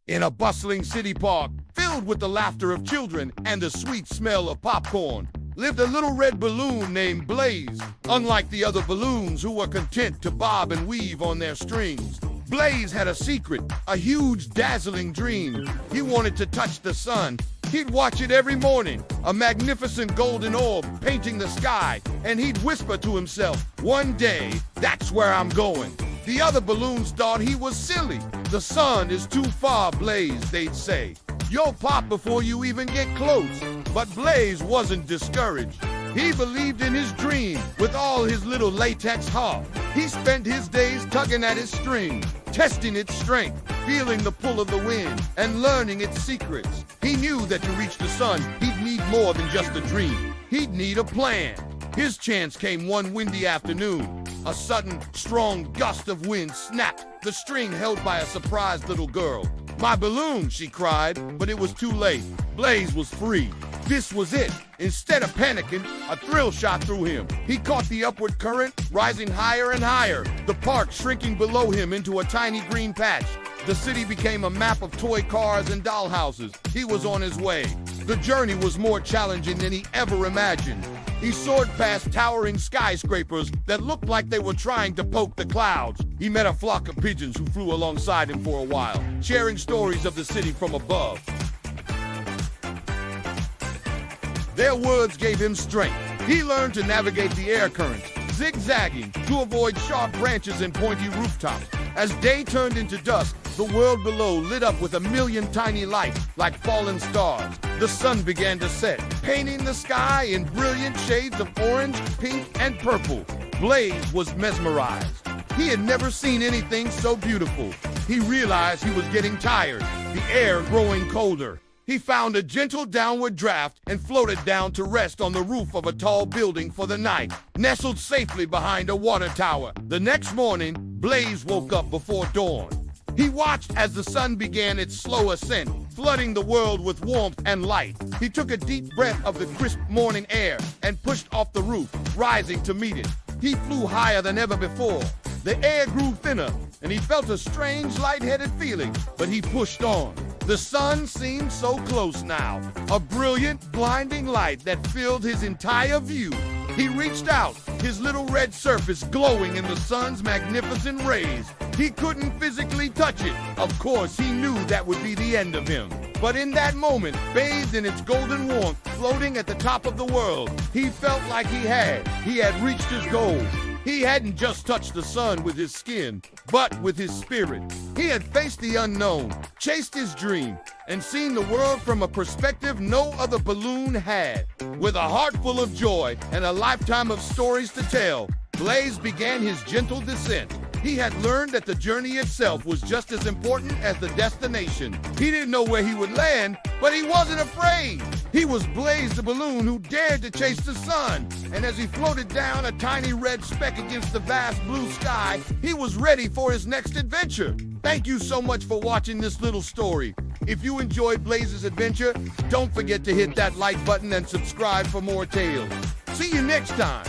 In a bustling city park, filled with the laughter of children and the sweet smell of popcorn, lived a little red balloon named Blaze. Unlike the other balloons who were content to bob and weave on their strings, Blaze had a secret, a huge, dazzling dream. He wanted to touch the sun. He'd watch it every morning, a magnificent golden orb painting the sky, and he'd whisper to himself, "One day, that's where I'm going." The other balloons thought he was silly. "The sun is too far, Blaze," they'd say. "You'll pop before you even get close." But Blaze wasn't discouraged. He believed in his dream with all his little latex heart. He spent his days tugging at his string, testing its strength, feeling the pull of the wind, and learning its secrets. He knew that to reach the sun, he'd need more than just a dream. He'd need a plan. His chance came one windy afternoon. A sudden, strong gust of wind snapped the string held by a surprised little girl. "My balloon," she cried, but it was too late. Blaze was free. This was it. Instead of panicking, a thrill shot through him. He caught the upward current, rising higher and higher, the park shrinking below him into a tiny green patch. The city became a map of toy cars and dollhouses. He was on his way. The journey was more challenging than he ever imagined. He soared past towering skyscrapers that looked like they were trying to poke the clouds. He met a flock of pigeons who flew alongside him for a while, sharing stories of the city from above. Their words gave him strength. He learned to navigate the air currents, zigzagging to avoid sharp branches and pointy rooftops. As day turned into dusk, the world below lit up with a million tiny lights like fallen stars. The sun began to set, painting the sky in brilliant shades of orange, pink, and purple. Blaze was mesmerized. He had never seen anything so beautiful. He realized he was getting tired, the air growing colder. He found a gentle downward draft and floated down to rest on the roof of a tall building for the night, nestled safely behind a water tower. The next morning, Blaze woke up before dawn. He watched as the sun began its slow ascent, flooding the world with warmth and light. He took a deep breath of the crisp morning air and pushed off the roof, rising to meet it. He flew higher than ever before. The air grew thinner, and he felt a strange lightheaded feeling, but he pushed on. The sun seemed so close now, a brilliant, blinding light that filled his entire view. He reached out, his little red surface glowing in the sun's magnificent rays. He couldn't physically touch it. Of course, he knew that would be the end of him. But in that moment, bathed in its golden warmth, floating at the top of the world, he felt like he had reached his goal. He hadn't just touched the sun with his skin, but with his spirit. He had faced the unknown, chased his dream, and seen the world from a perspective no other balloon had. With a heart full of joy and a lifetime of stories to tell, Blaze began his gentle descent. He had learned that the journey itself was just as important as the destination. He didn't know where he would land, but he wasn't afraid. He was Blaze the balloon who dared to chase the sun. And as he floated down a tiny red speck against the vast blue sky, he was ready for his next adventure. Thank you so much for watching this little story. If you enjoyed Blaze's adventure, don't forget to hit that like button and subscribe for more tales. See you next time.